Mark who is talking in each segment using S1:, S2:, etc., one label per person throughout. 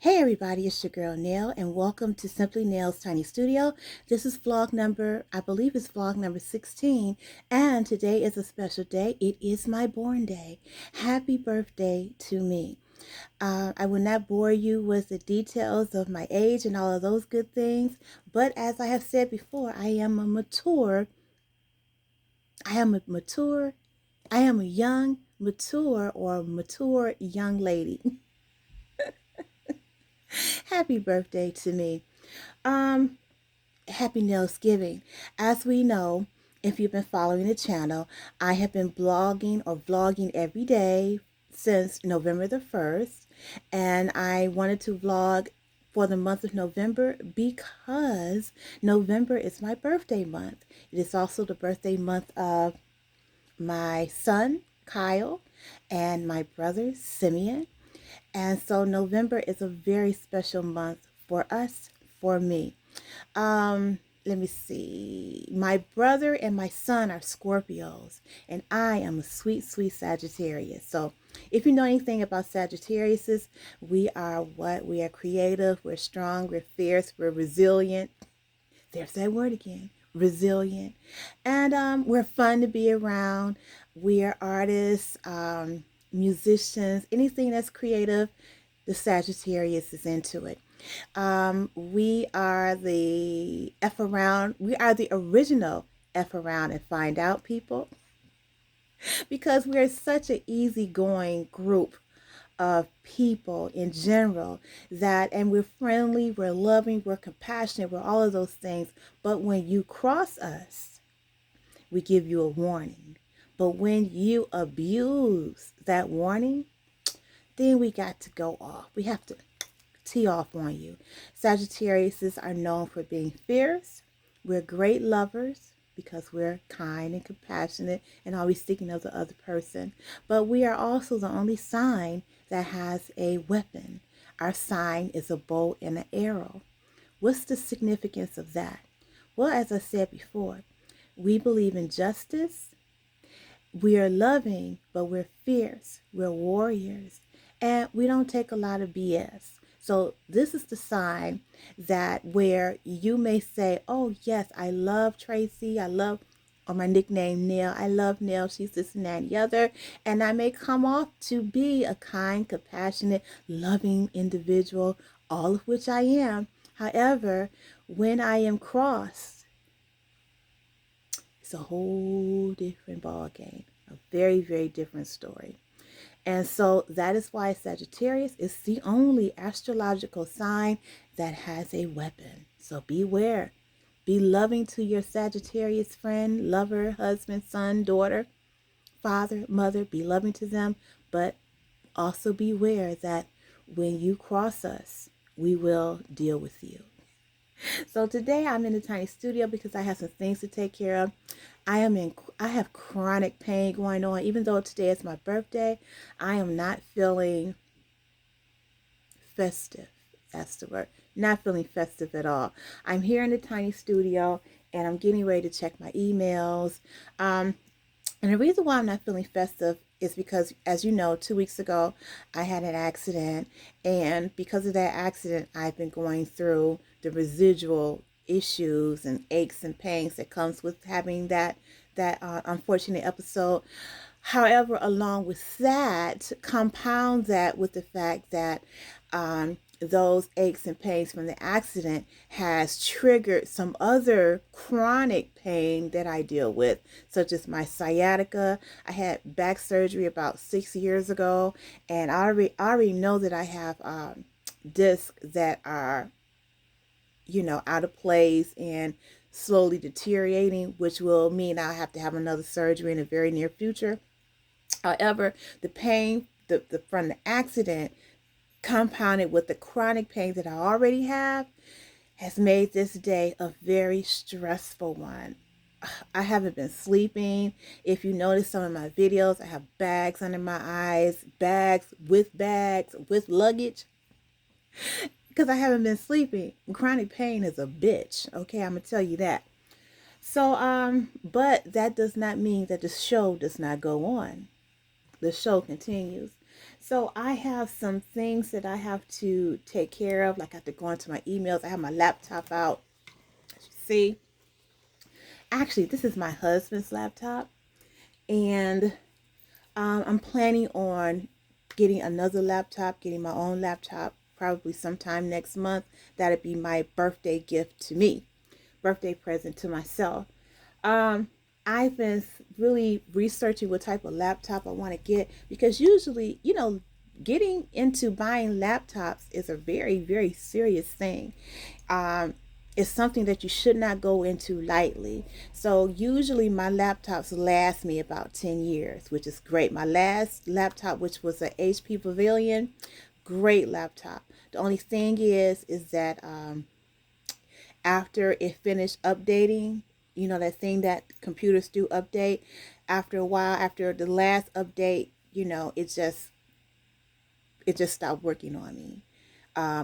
S1: Hey everybody, it's your girl Nell and welcome to Simply Nell's Tiny Studio. This is vlog number, I believe it's vlog number 16, and today is a special day. It is my born day. Happy birthday to me. I will not bore you with the details of my age and all of those good things, but as I have said before, I am a young, mature young lady. Happy birthday to me. Um, Happy Nellsgiving. As we know, if you've been following the channel, I have been blogging or vlogging every day since November the 1st. And I wanted to vlog for the month of November because November is my birthday month. It is also the birthday month of my son, Kyle, and my brother, Simeon. And so November is a very special month for us, for me. Let me see. My brother and my son are Scorpios, and I am a sweet, sweet Sagittarius. So if you know anything about Sagittariuses, we are what? We are creative, we're strong, we're fierce, we're resilient. There's that word again, resilient. And we're fun to be around. We are artists, musicians, anything that's creative, the Sagittarius is into it. We are the F around, we are the original F around and find out people because we're such an easygoing group of people in general that, and we're friendly, we're loving, we're compassionate, we're all of those things. But when you cross us, we give you a warning. But when you abuse that warning, then we got to go off. We have to tee off on you. Sagittariuses are known for being fierce. We're great lovers because we're kind and compassionate and always thinking of the other person. But we are also the only sign that has a weapon. Our sign is a bow and an arrow. What's the significance of that? Well, as I said before, we believe in justice. We are loving, but we're fierce. We're warriors. And we don't take a lot of BS. So this is the sign that where you may say, oh yes, I love Tracy. I love, or my nickname Nell. I love Nell. She's this and that and the other. And I may come off to be a kind, compassionate, loving individual, all of which I am. However, when I am crossed, it's a whole different ball game. A very, very different story. And so that is why Sagittarius is the only astrological sign that has a weapon. So beware. Be loving to your Sagittarius friend, lover, husband, son, daughter, father, mother. Be loving to them. But also beware that when you cross us, we will deal with you. So today I'm in the tiny studio because I have some things to take care of. I have chronic pain going on. Even though today is my birthday, I am not feeling festive. That's the word. Not feeling festive at all. I'm here in the tiny studio and I'm getting ready to check my emails. And the reason why I'm not feeling festive is because, as you know, 2 weeks ago, I had an accident. And because of that accident, I've been going through the residual issues and aches and pains that comes with having that unfortunate episode. However, along with that, compound that with the fact that those aches and pains from the accident has triggered some other chronic pain that I deal with, such as my sciatica. I had back surgery about 6 years ago, and I already know that I have discs that are, out of place and slowly deteriorating, which will mean I'll have to have another surgery in the very near future. However, the pain from the accident compounded with the chronic pain that I already have has made this day a very stressful one. I haven't been sleeping. If you notice some of my videos, I have bags under my eyes, bags with luggage, because I haven't been sleeping. Chronic pain is a bitch. Okay, I'm gonna tell you that. So, but that does not mean that the show does not go on. The show continues. So I have some things that I have to take care of. Like I have to go into my emails. I have my laptop out. As you see, actually, this is my husband's laptop, and I'm planning on getting another laptop, getting my own laptop, probably sometime next month. That'd be my birthday gift to me, birthday present to myself. Um, I've been really researching what type of laptop I want to get because usually, getting into buying laptops is a very, very serious thing. Um, it's something that you should not go into lightly. So usually my laptops last me about 10 years, which is great. My last laptop, which was a HP Pavilion, great laptop. The only thing is that after it finished updating, that thing that computers do update, after a while, after the last update, it just stopped working on me.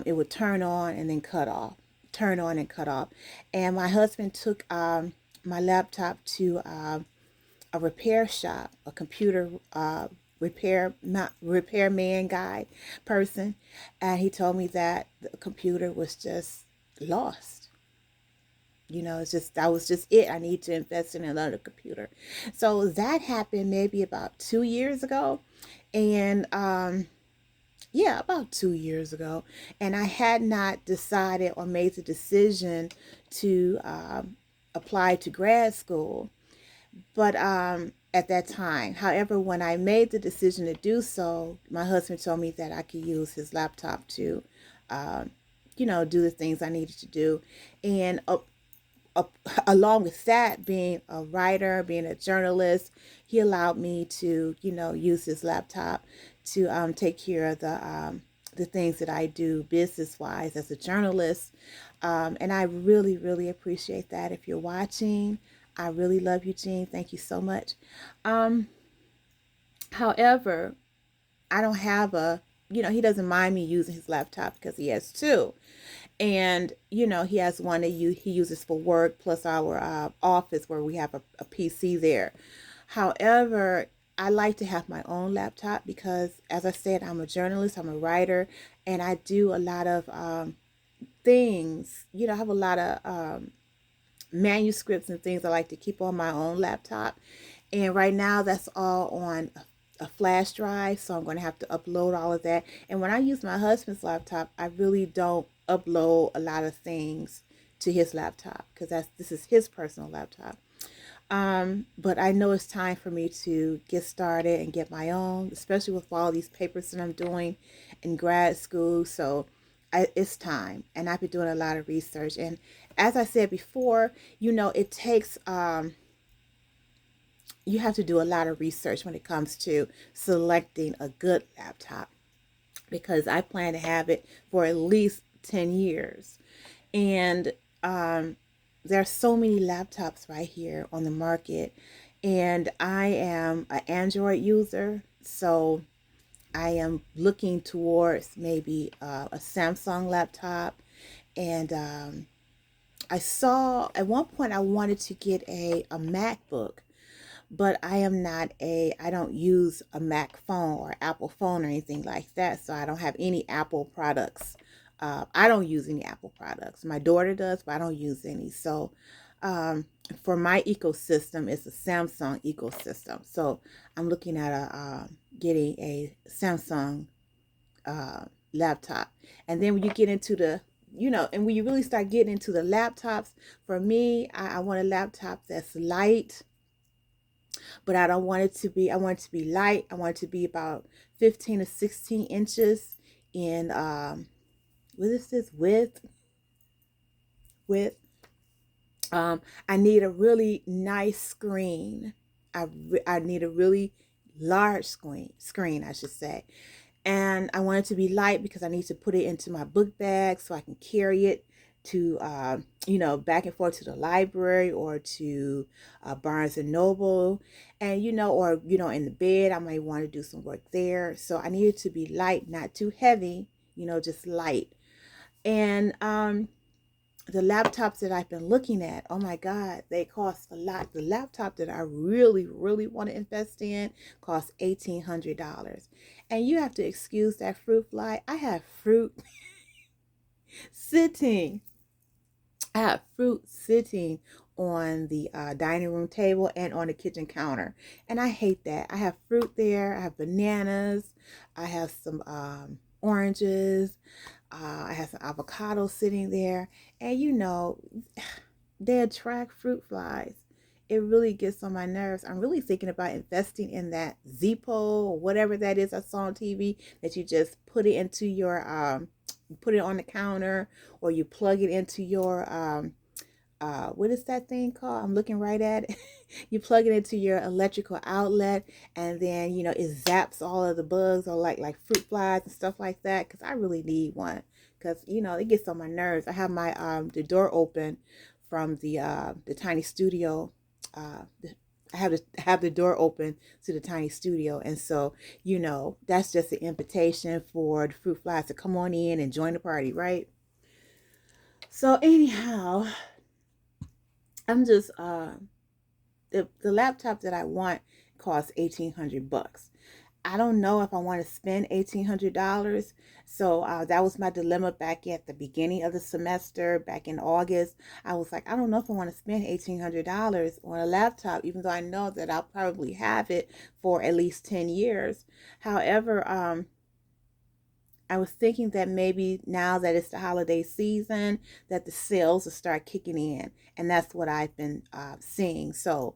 S1: It would turn on and then cut off, turn on and cut off. And my husband took my laptop to a repair shop, a computer repairman guy person, and he told me that the computer was just lost. It's just that was just it. I need to invest in another computer. So that happened maybe about 2 years ago, and yeah, about 2 years ago, and I had not decided or made the decision to apply to grad school. But at that time, however, when I made the decision to do so, my husband told me that I could use his laptop to, um, do the things I needed to do, and uh, along with that, being a writer, being a journalist, he allowed me to, use his laptop to take care of the things that I do business wise as a journalist. And I really, really appreciate that. If you're watching, I really love you, Jean. Thank you so much. Um, However, I don't have he doesn't mind me using his laptop because he has two. And he has one that he uses for work plus our office where we have a PC there. However, I like to have my own laptop because, as I said, I'm a journalist, I'm a writer, and I do a lot of things. I have a lot of manuscripts and things I like to keep on my own laptop. And right now, that's all on a flash drive, so I'm going to have to upload all of that. And when I use my husband's laptop, I really don't upload a lot of things to his laptop because this is his personal laptop. But I know it's time for me to get started and get my own, especially with all these papers that I'm doing in grad school. So it's time, and I've been doing a lot of research. And as I said before, it takes you have to do a lot of research when it comes to selecting a good laptop because I plan to have it for at least 10 years. And there are so many laptops right here on the market. And I am an Android user, so I am looking towards maybe a Samsung laptop. And I saw at one point I wanted to get a MacBook, but I don't use a Mac phone or Apple phone or anything like that. So I don't have any Apple products. I don't use any Apple products. My daughter does, but I don't use any. So for my ecosystem, it's a Samsung ecosystem. So I'm looking at getting a Samsung laptop. And then when you get into and when you really start getting into the laptops, for me, I want a laptop that's light, but I don't want it to be, I want it to be light. I want it to be about 15 to 16 inches in, what is this, width. I need a really nice screen. I need a really large screen, I should say. And I want it to be light because I need to put it into my book bag so I can carry it to, back and forth to the library or to Barnes and Noble. And, or, in the bed, I might want to do some work there. So I need it to be light, not too heavy, just light. And the laptops that I've been looking at, oh my God, they cost a lot. The laptop that I really, really want to invest in costs $1,800. And you have to excuse that fruit fly. I have fruit sitting. I have fruit sitting on the dining room table and on the kitchen counter. And I hate that. I have fruit there. I have bananas. I have some oranges. I have some avocado sitting there. And you know, they attract fruit flies. It really gets on my nerves. I'm really thinking about investing in that Zippo or whatever that is I saw on TV, that you just put it into your put it on the counter, or you plug it into your what is that thing called? I'm looking right at it. You plug it into your electrical outlet, and then you know it zaps all of the bugs, or like fruit flies and stuff like that. Because I really need one, because you know it gets on my nerves. I have my the door open from the tiny studio. I have the door open to the tiny studio, and so you know that's just an invitation for the fruit flies to come on in and join the party, right? So anyhow, I'm just the laptop that I want costs $1,800. I don't know if I want to spend $1,800. So that was my dilemma back at the beginning of the semester, back in August. I was like, I don't know if I want to spend $1,800 on a laptop, even though I know that I'll probably have it for at least 10 years. However, I was thinking that maybe now that it's the holiday season, that the sales will start kicking in, and that's what I've been seeing. So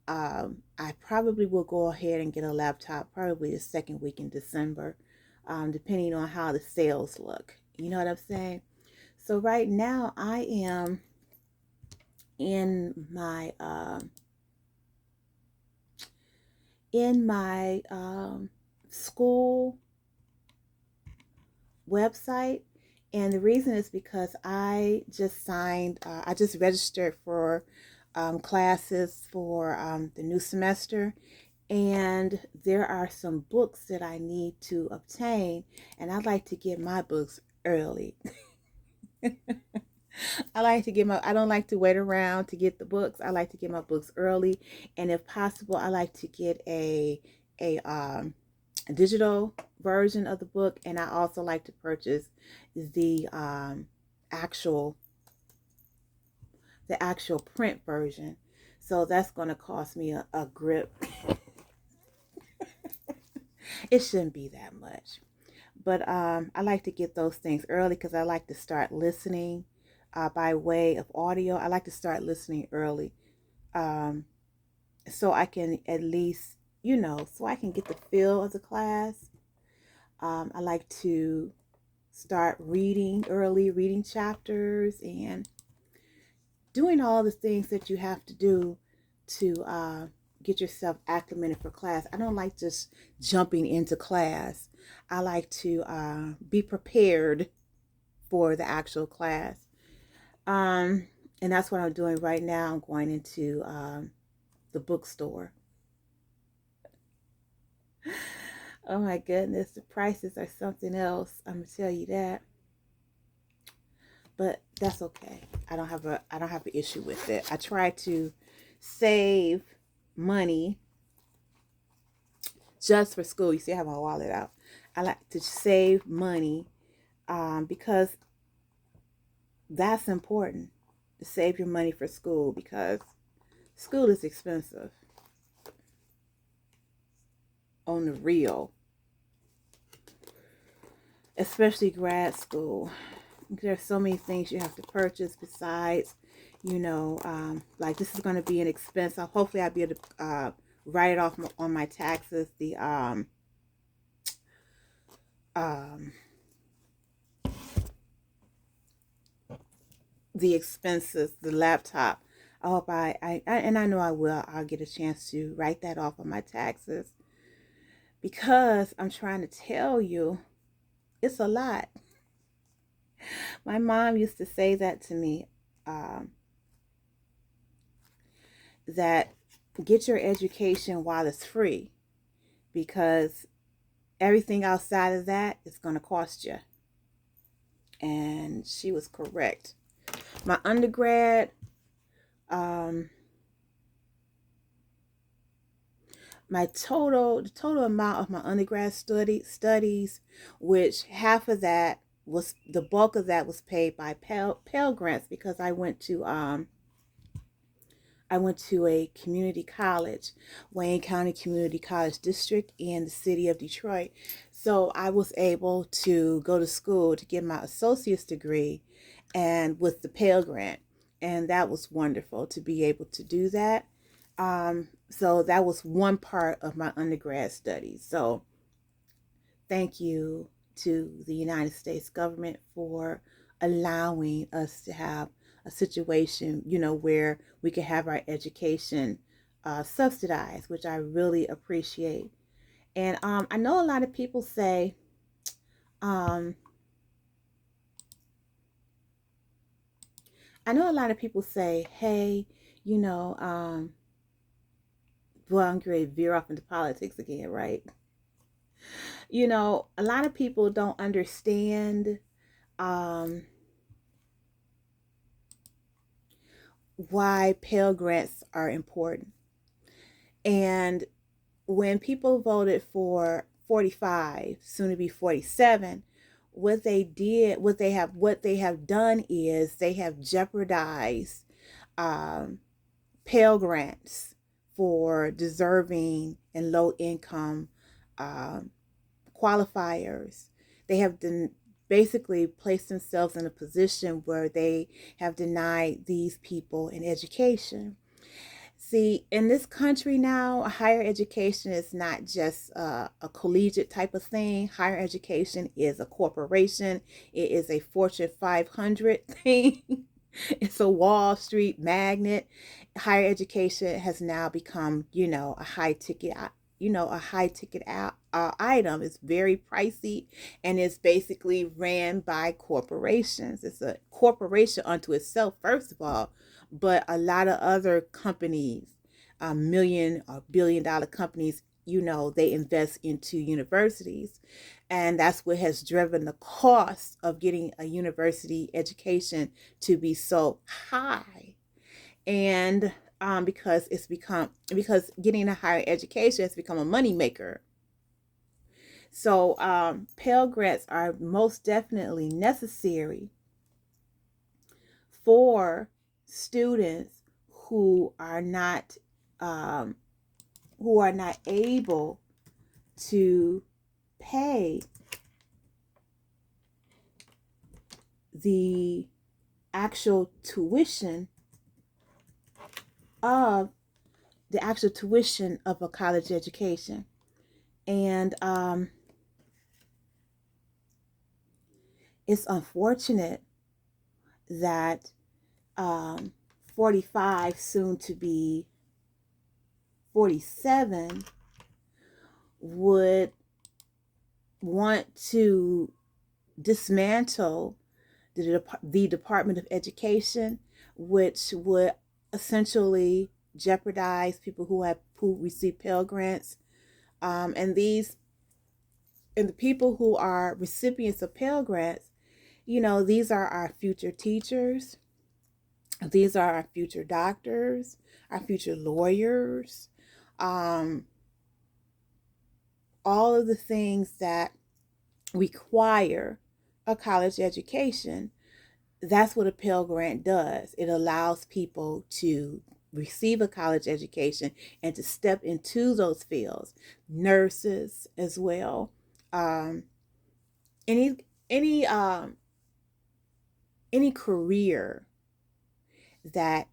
S1: I probably will go ahead and get a laptop probably the second week in December, depending on how the sales look. You know what I'm saying? So right now I am in my school website, and the reason is because I just signed, I just registered for classes for the new semester, and there are some books that I need to obtain, and I'd like to get my books early. I don't like to wait around to get the books. I like to get my books early, and if possible, I like to get a digital version of the book, and I also like to purchase the actual print version. So that's going to cost me a grip. It shouldn't be that much, but I like to get those things early because I like to start listening by way of audio. I like to start listening early, so I can at least, you know, so I can get the feel of the class. I like to start reading early, reading chapters and doing all the things that you have to do to get yourself acclimated for class. I don't like just jumping into class. I like to be prepared for the actual class. And that's what I'm doing right now. I'm going into the bookstore. Oh my goodness, the prices are something else. I'm gonna tell you that. But that's okay. I don't have an issue with it. I try to save money just for school. You see, I have my wallet out. I like to save money because that's important, to save your money for school, because school is expensive on the real, especially grad school. There's so many things you have to purchase besides, you know, like this is going to be an expense. So hopefully I'll be able to write it off on my taxes. The expenses, the laptop. I hope and I know I will. I'll get a chance to write that off on my taxes, because I'm trying to tell you, it's a lot. My mom used to say that to me, that get your education while it's free, because everything outside of that is going to cost you. And she was correct. My undergrad, um, the total amount of my undergrad studies, which half of that was, the bulk of that was paid by Pell Grants, because I went to a community college, Wayne County Community College District in the city of Detroit. So I was able to go to school to get my associate's degree and with the Pell Grant. And that was wonderful to be able to do that. So that was one part of my undergrad studies. So thank you to the United States government for allowing us to have a situation, where we can have our education subsidized, which I really appreciate. And I know a lot of people say, um, hey, you know, um, well, I'm going to veer off into politics again, right? A lot of people don't understand um, why Pell Grants are important. And when people voted for 45, soon to be 47, what they have done is they have jeopardized um, Pell Grants for deserving and low income um, qualifiers. They have basically placed themselves in a position where they have denied these people an education. See, in this country now, higher education is not just a collegiate type of thing. Higher education is a corporation. It is a Fortune 500 thing. It's a Wall Street magnet. Higher education has now become, a high ticket, item. It's very pricey, and it's basically ran by corporations. It's a corporation unto itself, first of all, but a lot of other companies, million or billion-dollar companies, they invest into universities. And that's what has driven the cost of getting a university education to be so high. And because getting a higher education has become a moneymaker. So Pell Grants are most definitely necessary for students who are not um, able to pay the actual tuition of a college education. And it's unfortunate that 45, soon to be 47, would want to dismantle the Department of Education, which would essentially jeopardize people who receive Pell Grants, and the people who are recipients of Pell Grants. These are our future teachers. These are our future doctors, our future lawyers, um, all of the things that require a college education. That's what a Pell Grant does. It allows people to receive a college education and to step into those fields. Nurses as well. Um, any any um, any career that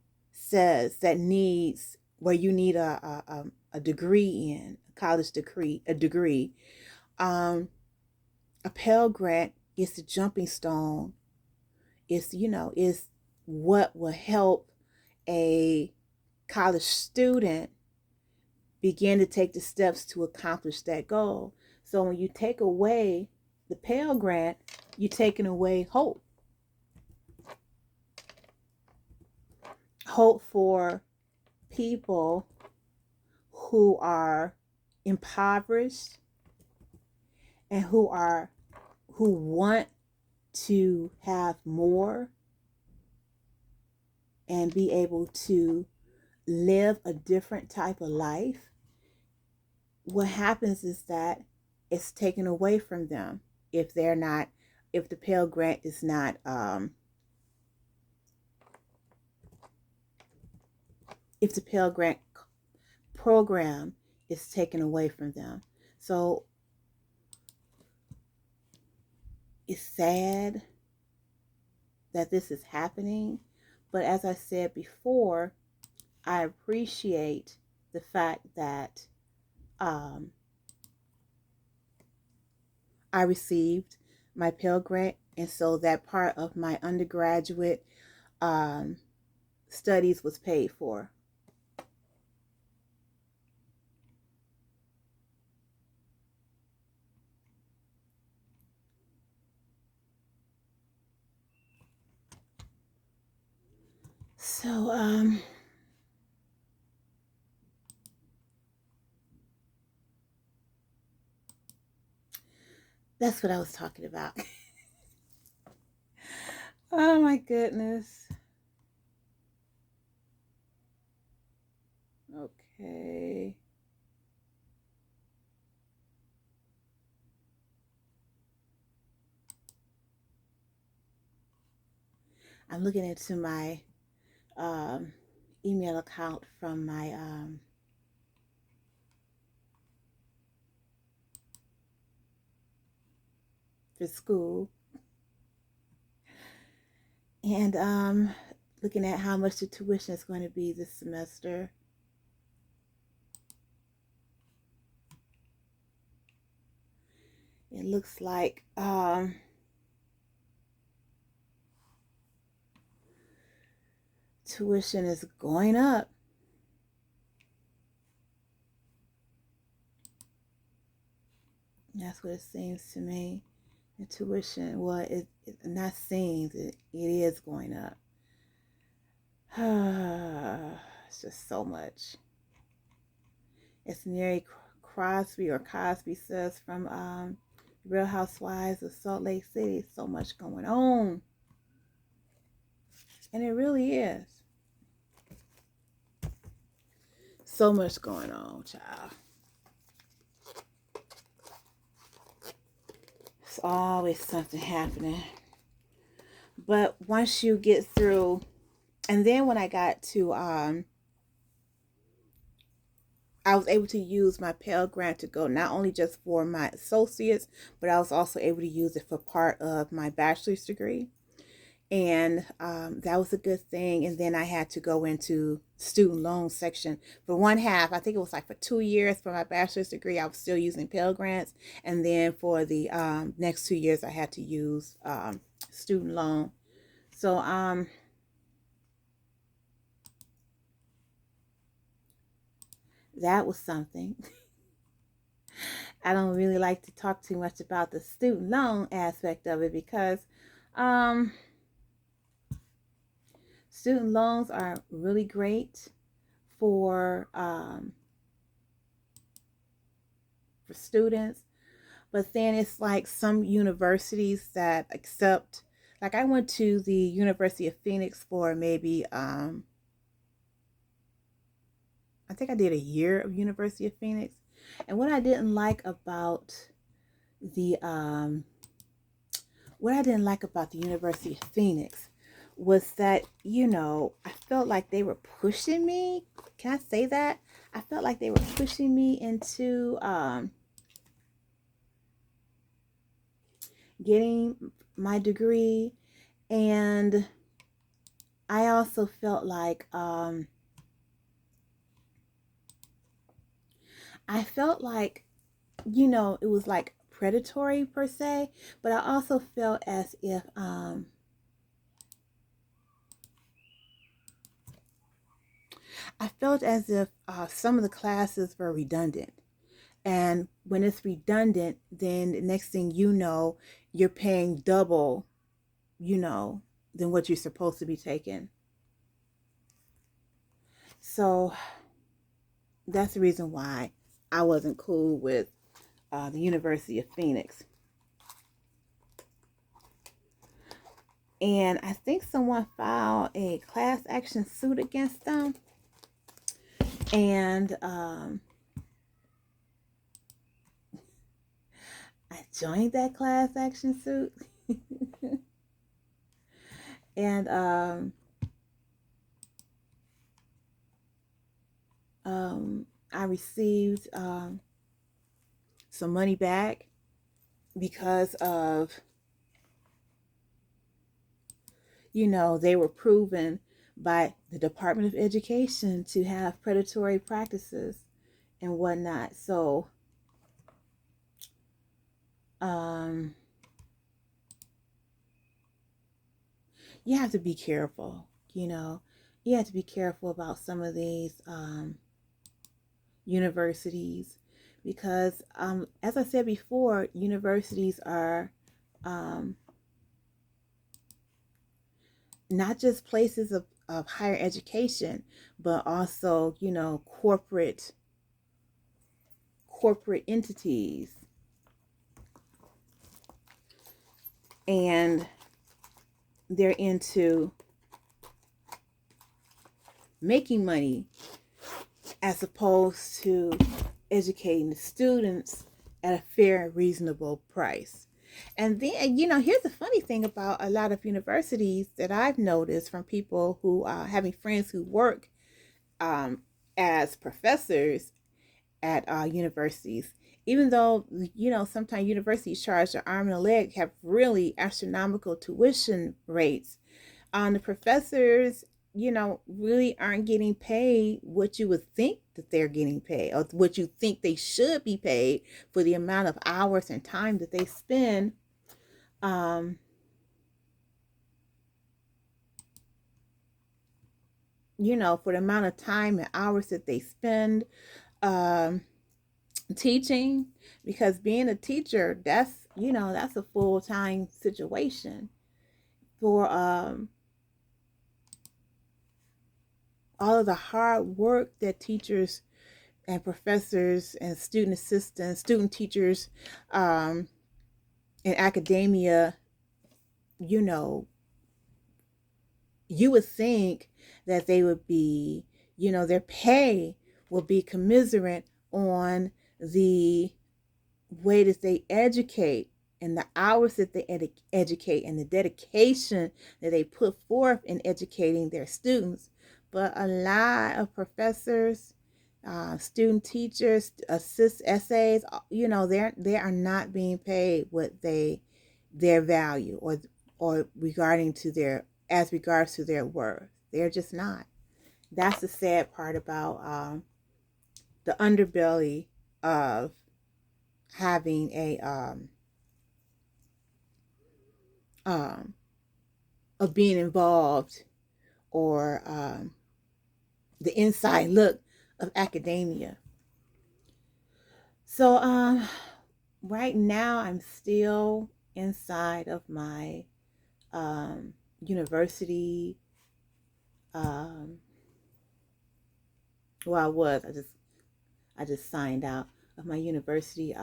S1: needs, where you need a degree in a college degree, um, a Pell Grant is the jumping stone. Is what will help a college student begin to take the steps to accomplish that goal. So when you take away the Pell Grant, you're taking away hope for people who are impoverished and who want to have more, and be able to live a different type of life, what happens is that it's taken away from them if they're not, if the Pell Grant is not, if the Pell Grant program is taken away from them. So it's sad that this is happening, but as I said before, I appreciate the fact that I received my Pell Grant, and so that part of my undergraduate um, studies was paid for. So that's what I was talking about. Oh my goodness. Okay. I'm looking into my um, email account from my for school, and looking at how much the tuition is going to be this semester. It looks like tuition is going up. That's what it seems to me. The tuition, well, it not seems, it is going up. It's just so much. It's Mary Crosby, or Cosby says, from Real Housewives of Salt Lake City. So much going on. And it really is. So much going on, child. It's always something happening. But once you get through, and then when I got to, I was able to use my Pell Grant to go not only just for my associates, but I was also able to use it for part of my bachelor's degree. And that was a good thing. And then I had to go into student loan section for one half. I think it was like for 2 years for my bachelor's degree, I was still using Pell Grants. And then for the next 2 years, I had to use student loan. So that was something. I don't really like to talk too much about the student loan aspect of it because um, student loans are really great for students, but then it's like some universities that accept. Like I went to the University of Phoenix for maybe I think I did a year of University of Phoenix, and what I didn't like about the University of Phoenix was that, I felt like they were pushing me. Can I say that? I felt like they were pushing me into getting my degree. And I also felt like it was like predatory per se, but I also felt as if some of the classes were redundant. And when it's redundant, then the next thing you know, you're paying double, than what you're supposed to be taking. So that's the reason why I wasn't cool with the University of Phoenix. And I think someone filed a class action suit against them. And I joined that class action suit. And I received some money back because of, they were proven by the Department of Education to have predatory practices and whatnot. So, um, you have to be careful, you have to be careful about some of these universities because, as I said before, universities are um, not just places of higher education, but also, corporate entities. And they're into making money as opposed to educating the students at a fair and reasonable price. And then, here's the funny thing about a lot of universities that I've noticed from people who having friends who work as professors at universities. Even though, sometimes universities charge an arm and a leg, have really astronomical tuition rates, the professors, really aren't getting paid what you would think that they're getting paid, or what you think they should be paid for the amount of hours and time that they spend. Um, for the amount of time and hours that they spend um, teaching, because being a teacher, that's a full-time situation for all of the hard work that teachers and professors and student assistants, student teachers, in academia, you know, you would think that they would be, their pay will be commiserate on the way that they educate and the hours that they educate and the dedication that they put forth in educating their students. But a lot of professors, student teachers, assist essays, they are not being paid what their value or regarding to their as regards to their worth. They're just not. That's the sad part about the underbelly of having a um, of being involved, or the inside look of academia. So right now I'm still inside of my university. Um, well, I just signed out of my university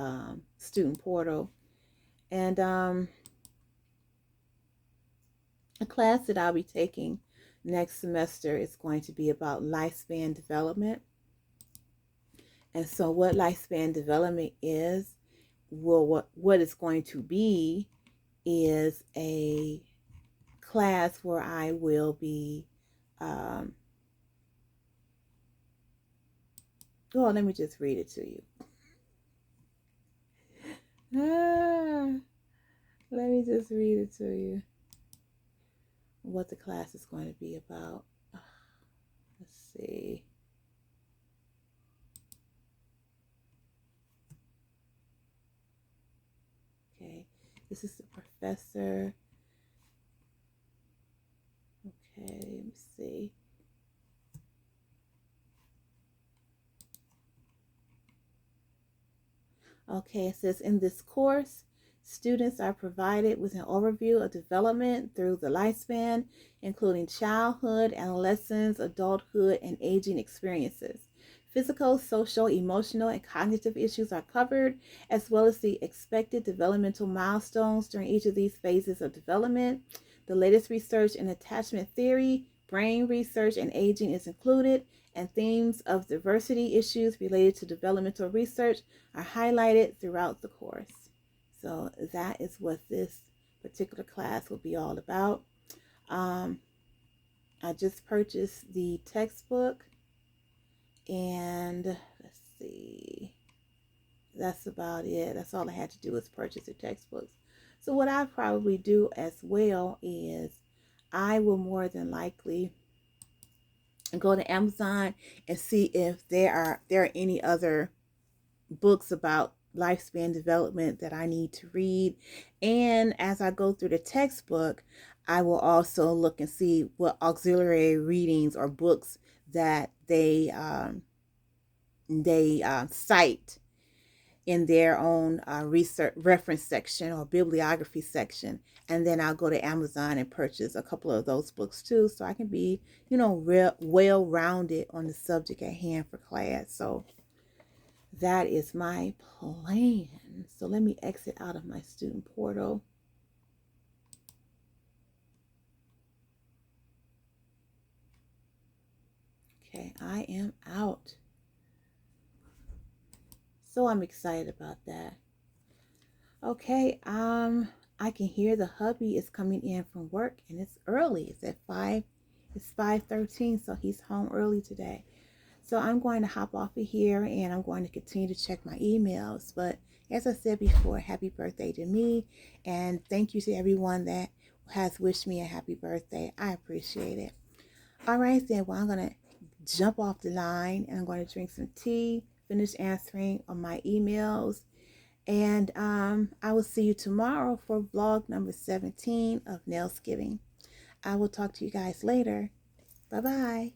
S1: student portal, and a class that I'll be taking next semester is going to be about lifespan development. And so, what lifespan development is, well, what it's going to be is a class where I will be. Um, well, let me just read it to you. Let me just read it to you. What the class is going to be about. Let's see. Okay, this is the professor. Okay, let me see. Okay, it says in this course, students are provided with an overview of development through the lifespan, including childhood, adolescence, adulthood, and aging experiences. Physical, social, emotional, and cognitive issues are covered, as well as the expected developmental milestones during each of these phases of development. The latest research in attachment theory, brain research, and aging is included, and themes of diversity issues related to developmental research are highlighted throughout the course. So that is what this particular class will be all about. I just purchased the textbook, and let's see, that's about it. That's all I had to do is purchase the textbooks. So what I probably do as well is I will more than likely go to Amazon and see if there are any other books about lifespan development that I need to read. And as I go through the textbook, I will also look and see what auxiliary readings or books that they cite in their own research reference section or bibliography section. And then I'll go to Amazon and purchase a couple of those books too, so I can be, well-rounded on the subject at hand for class. So that is my plan. So let me exit out of my student portal. Okay, I am out. So I'm excited about that. Okay, I can hear the hubby is coming in from work, and it's early. It's at 5. It's 5:13, so he's home early today. So I'm going to hop off of here, and I'm going to continue to check my emails. But as I said before, happy birthday to me, and thank you to everyone that has wished me a happy birthday. I appreciate it. All right, then, well, I'm going to jump off the line, and I'm going to drink some tea, finish answering on my emails, and I will see you tomorrow for vlog number 17 of Nellsgiving. I will talk to you guys later. Bye-bye.